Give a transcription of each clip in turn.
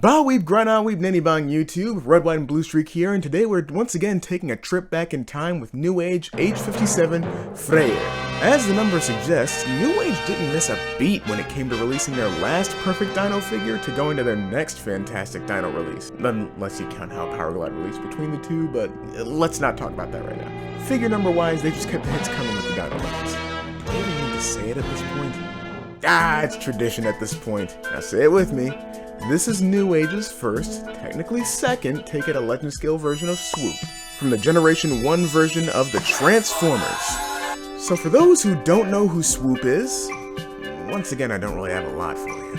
Ba weeb grind on weeb ninny bang YouTube, RedWhiteandBluestreak here, and today we're once again taking a trip back in time with Newage H57 Freyr. As the number suggests, Newage didn't miss a beat when it came to releasing their last perfect dino figure to going to their next fantastic dino release. Unless you count how Power Glide released between the two, but let's not talk about that right now. Figure number wise, they just kept the hits coming with the dino levels. Do I even need to say it at this point? It's tradition at this point. Now say it with me. This is Newage's first, technically second, take it a legend scale version of Swoop, from the Generation 1 version of the Transformers. So for those who don't know who Swoop is, once again I don't really have a lot for you.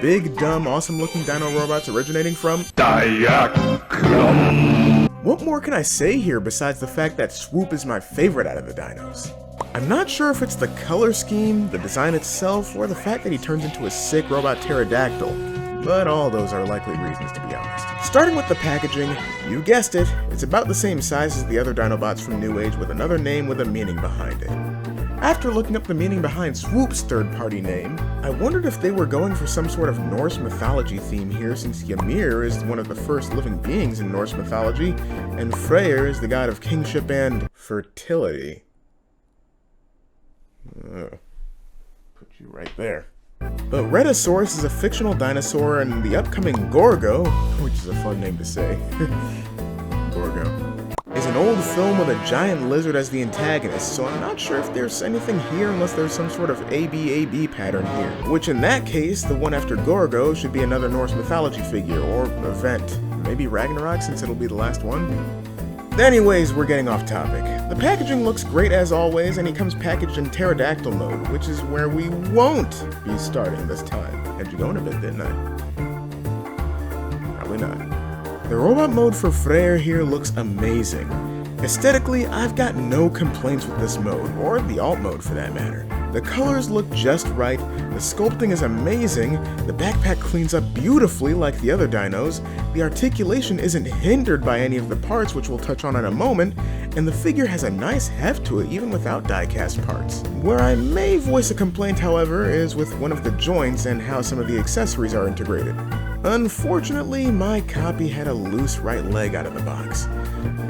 Big, dumb, awesome looking dino robots originating from Diaclone. What more can I say here besides the fact that Swoop is my favorite out of the dinos? I'm not sure if it's the color scheme, the design itself, or the fact that he turns into a sick robot pterodactyl. But all those are likely reasons, to be honest. Starting with the packaging, you guessed it, it's about the same size as the other Dinobots from Newage with another name with a meaning behind it. After looking up the meaning behind Swoop's third-party name, I wondered if they were going for some sort of Norse mythology theme here, since Ymir is one of the first living beings in Norse mythology, and Freyr is the god of kingship and fertility. Put you right there. But Rhedosaurus is a fictional dinosaur, and the upcoming Gorgo, which is a fun name to say, Gorgo, is an old film with a giant lizard as the antagonist, so I'm not sure if there's anything here unless there's some sort of AB pattern here. Which in that case, the one after Gorgo should be another Norse mythology figure, or event. Maybe Ragnarok, since it'll be the last one? Anyways, we're getting off topic. The packaging looks great as always, and he comes packaged in pterodactyl mode, which is where we won't be starting this time. Had you going a bit, didn't I? Probably not. The robot mode for Freyr here looks amazing. Aesthetically, I've got no complaints with this mode, or the alt mode for that matter. The colors look just right, the sculpting is amazing, the backpack cleans up beautifully like the other dinos, the articulation isn't hindered by any of the parts, which we'll touch on in a moment, and the figure has a nice heft to it even without die-cast parts. Where I may voice a complaint, however, is with one of the joints and how some of the accessories are integrated. Unfortunately, my copy had a loose right leg out of the box.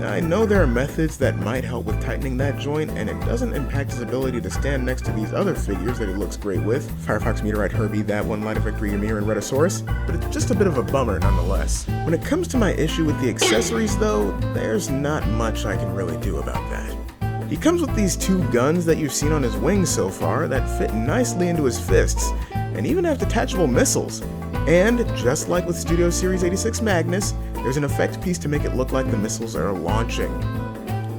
I know there are methods that might help with tightening that joint, and it doesn't impact his ability to stand next to these other figures that he looks great with, Firefox Meteorite Herbie, That One, Light of Victory, Ymir, and Rhedosaurus, but it's just a bit of a bummer nonetheless. When it comes to my issue with the accessories though, there's not much I can really do about that. He comes with these two guns that you've seen on his wings so far that fit nicely into his fists, and even have detachable missiles. And, just like with Studio Series 86 Magnus, there's an effect piece to make it look like the missiles are launching.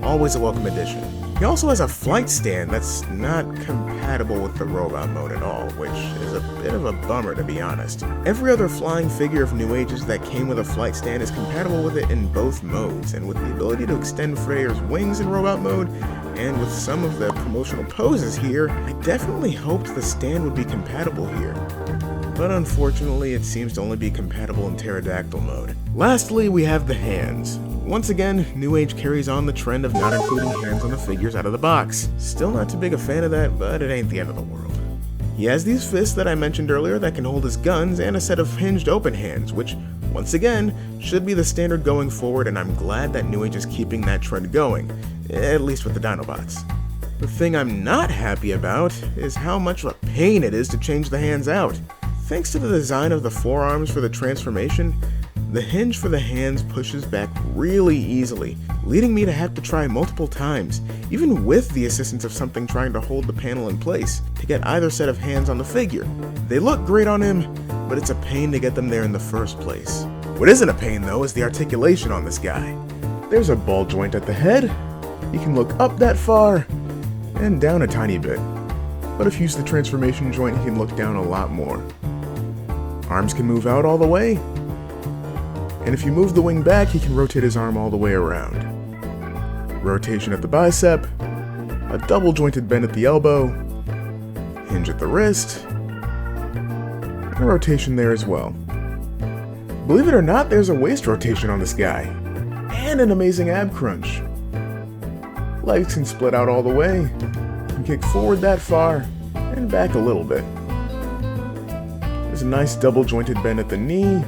Always a welcome addition. He also has a flight stand that's not compatible with the robot mode at all, which is a bit of a bummer to be honest. Every other flying figure of Newage's that came with a flight stand is compatible with it in both modes, and with the ability to extend Freyr's wings in robot mode, and with some of the promotional poses here, I definitely hoped the stand would be compatible here. But unfortunately, it seems to only be compatible in pterodactyl mode. Lastly, we have the hands. Once again, Newage carries on the trend of not including hands on the figures out of the box. Still not too big a fan of that, but it ain't the end of the world. He has these fists that I mentioned earlier that can hold his guns, and a set of hinged open hands, which, once again, should be the standard going forward, and I'm glad that Newage is keeping that trend going, at least with the Dinobots. The thing I'm not happy about is how much of a pain it is to change the hands out. Thanks to the design of the forearms for the transformation, the hinge for the hands pushes back really easily, leading me to have to try multiple times, even with the assistance of something trying to hold the panel in place, to get either set of hands on the figure. They look great on him, but it's a pain to get them there in the first place. What isn't a pain though is the articulation on this guy. There's a ball joint at the head, he can look up that far, and down a tiny bit. But if you use the transformation joint, he can look down a lot more. Arms can move out all the way, and if you move the wing back, he can rotate his arm all the way around. Rotation at the bicep, a double jointed bend at the elbow, hinge at the wrist, and a rotation there as well. Believe it or not, there's a waist rotation on this guy, and an amazing ab crunch. Legs can split out all the way, you can kick forward that far, and back a little bit. There's a nice double jointed bend at the knee,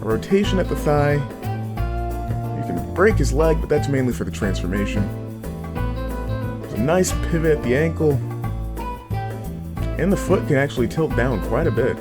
a rotation at the thigh. You can break his leg, but that's mainly for the transformation. There's a nice pivot at the ankle, and the foot can actually tilt down quite a bit.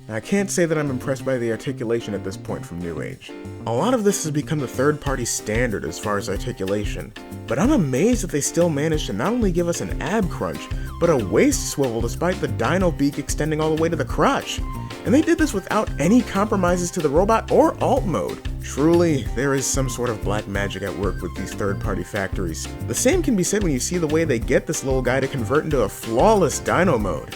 I can't say that I'm impressed by the articulation at this point from Newage. A lot of this has become the third-party standard as far as articulation, but I'm amazed that they still managed to not only give us an ab crunch, but a waist swivel despite the dino beak extending all the way to the crotch. And they did this without any compromises to the robot or alt mode. Truly, there is some sort of black magic at work with these third-party factories. The same can be said when you see the way they get this little guy to convert into a flawless dino mode.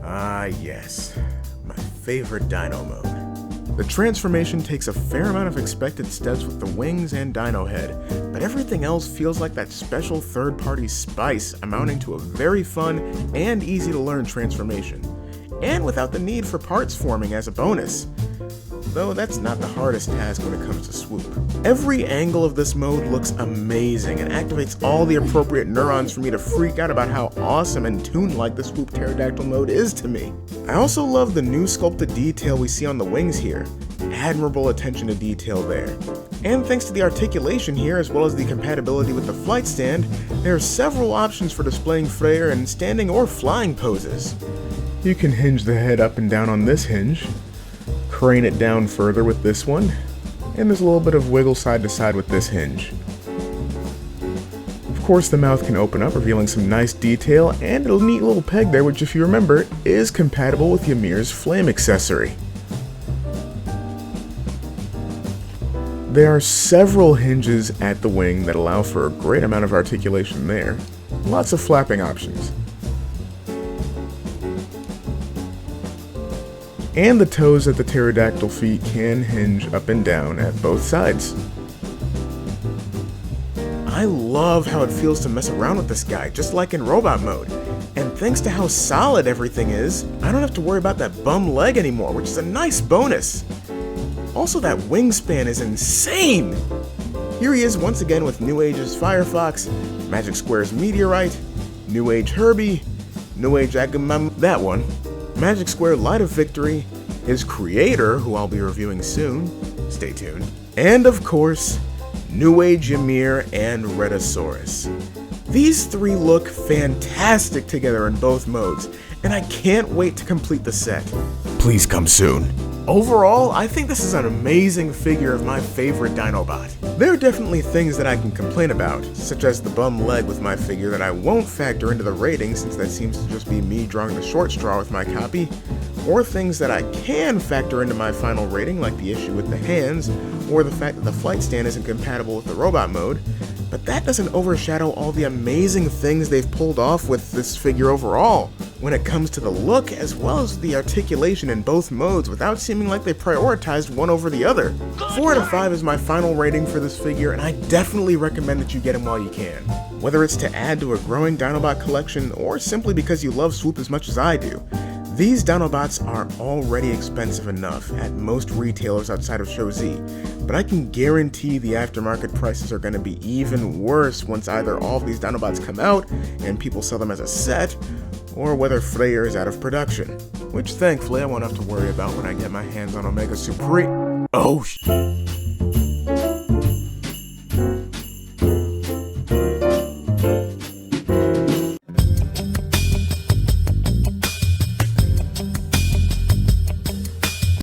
Ah yes, my favorite dino mode. The transformation takes a fair amount of expected steps with the wings and dino head, but everything else feels like that special third-party spice amounting to a very fun and easy to learn transformation, and without the need for parts forming as a bonus. Though that's not the hardest task when it comes to Swoop. Every angle of this mode looks amazing and activates all the appropriate neurons for me to freak out about how awesome and toon-like the Swoop pterodactyl mode is to me. I also love the new sculpted detail we see on the wings here. Admirable attention to detail there. And thanks to the articulation here, as well as the compatibility with the flight stand, there are several options for displaying Freyr in standing or flying poses. You can hinge the head up and down on this hinge, crane it down further with this one, and there's a little bit of wiggle side to side with this hinge. Of course, the mouth can open up, revealing some nice detail, and a neat little peg there, which, if you remember, is compatible with Ymir's flame accessory. There are several hinges at the wing that allow for a great amount of articulation there. Lots of flapping options. And the toes at the pterodactyl feet can hinge up and down at both sides. I love how it feels to mess around with this guy, just like in robot mode. And thanks to how solid everything is, I don't have to worry about that bum leg anymore, which is a nice bonus. Also, that wingspan is insane! Here he is once again with Newage's Firefox, Magic Square's Meteorite, Newage Herbie, Newage Agamem, that one, Magic Square Light of Victory, his creator, who I'll be reviewing soon, stay tuned, and of course, Newage, Ymir, and Redosaurus. These three look fantastic together in both modes, and I can't wait to complete the set. Please come soon. Overall, I think this is an amazing figure of my favorite Dinobot. There are definitely things that I can complain about, such as the bum leg with my figure that I won't factor into the rating since that seems to just be me drawing the short straw with my copy, or things that I can factor into my final rating like the issue with the hands, or the fact that the flight stand isn't compatible with the robot mode, but that doesn't overshadow all the amazing things they've pulled off with this figure overall, when it comes to the look as well as the articulation in both modes without seeming like they prioritized one over the other. 4 out of 5 is my final rating for this figure, and I definitely recommend that you get him while you can. Whether it's to add to a growing Dinobot collection or simply because you love Swoop as much as I do, these Dinobots are already expensive enough at most retailers outside of Show Z, but I can guarantee the aftermarket prices are going to be even worse once either all of these Dinobots come out and people sell them as a set, or whether Freyr is out of production, which thankfully I won't have to worry about when I get my hands on Omega Supreme. Oh,